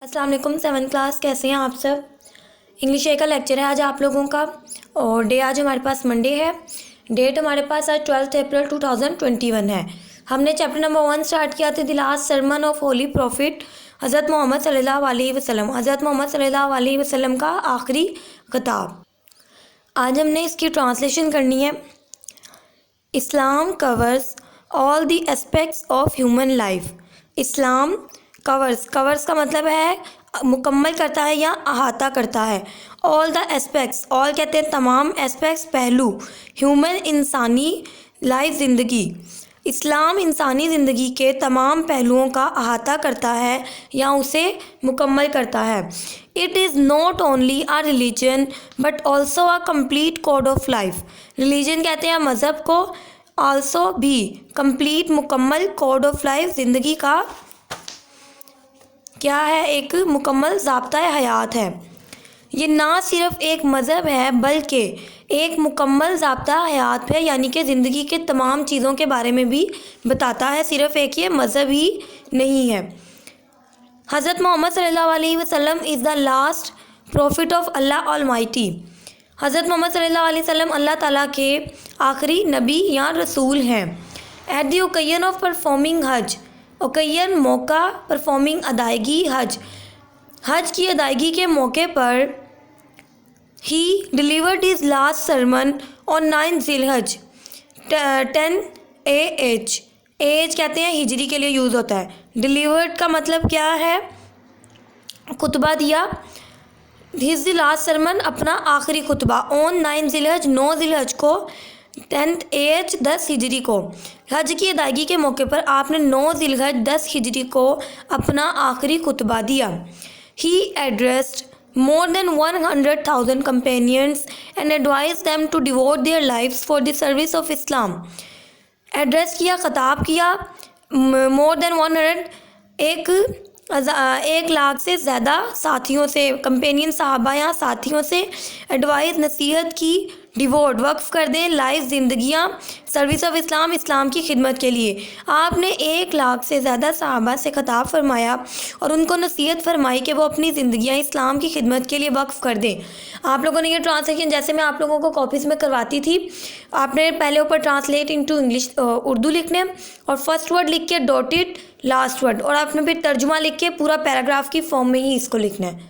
السلام علیکم 7 کلاس، کیسے ہیں آپ سب؟ انگلش اے کا لیکچر ہے آج آپ لوگوں کا، اور ڈے آج ہمارے پاس منڈے ہے. ڈیٹ ہمارے پاس آج 12 اپریل 2021 ہے. ہم نے چیپٹر نمبر 1 سٹارٹ کیا تھا، the last sermon of holy prophet حضرت محمد صلی اللہ علیہ وسلم. حضرت محمد صلی اللہ علیہ وسلم کا آخری خطاب. آج ہم نے اس کی ٹرانسلیشن کرنی ہے. Islam covers all the aspects of human life. Islam covers کا مطلب ہے مکمل کرتا ہے یا احاطہ کرتا ہے. آل دا اسپیکٹس، آل کہتے ہیں تمام، اسپیکٹس پہلو، ہیومن انسانی لائف زندگی. اسلام انسانی زندگی کے تمام پہلوؤں کا احاطہ کرتا ہے یا اسے مکمل کرتا ہے. It is not only a religion but also a complete code of life. Religion کہتے ہیں مذہب کو، آلسو بھی کمپلیٹ مکمل کوڈ آف لائف زندگی کا کیا ہے، ایک مکمل ضابطۂ حیات ہے. یہ نہ صرف ایک مذہب ہے بلکہ ایک مکمل ضابطہ حیات ہے، یعنی کہ زندگی کے تمام چیزوں کے بارے میں بھی بتاتا ہے، صرف ایک یہ مذہب ہی نہیں ہے. حضرت محمد صلی اللہ علیہ وسلم is the last prophet of Allah almighty. حضرت محمد صلی اللہ علیہ وسلم اللہ تعالیٰ کے آخری نبی یا رسول ہیں. At the occasion of performing حج، اوکیزن موقع، پرفارمنگ ادائیگی، حج کی ادائیگی کے موقع پر ہی delivered his last sermon on 9 ذی الحج 10 AH. AH کہتے ہیں ہجری کے لیے یوز ہوتا ہے. ڈیلیورڈ کا مطلب کیا ہے؟ خطبہ دیا. ہز لاسٹ سرمن اپنا آخری خطبہ، آن 9 ذی الحج 9 ذی الحج کو، 10 AH 10 ہجری کو. حج کی ادائیگی کے موقع پر آپ نے 9 ذی الحج 10 ہجری کو اپنا آخری خطبہ دیا. He addressed more than 100,000 companions and advised them to devote their lives for the service of Islam. Address کیا، خطاب کیا، more than 100، 1,00,000 سے زیادہ ساتھیوں سے، کمپینین صحابہ یا ساتھیوں سے ایڈوائز نصیحت کی، ڈیووٹ وقف کر دیں، لائف زندگیاں، سروس آف اسلام، اسلام کی خدمت کے لیے. آپ نے 1,00,000 سے زیادہ صحابہ سے خطاب فرمایا اور ان کو نصیحت فرمائی کہ وہ اپنی زندگیاں اسلام کی خدمت کے لیے وقف کر دیں. آپ لوگوں نے یہ ٹرانسلیشن جیسے میں آپ لوگوں کو کاپیز میں کرواتی تھی، آپ نے پہلے اوپر ٹرانسلیٹ انٹو انگلش اردو لکھنے اور فرسٹ ورڈ لکھ کے ڈاٹڈ لاسٹ ورڈ، اور آپ نے پھر ترجمہ لکھ کے پورا پیراگراف کی فارم میں ہی اس کو لکھنا ہے.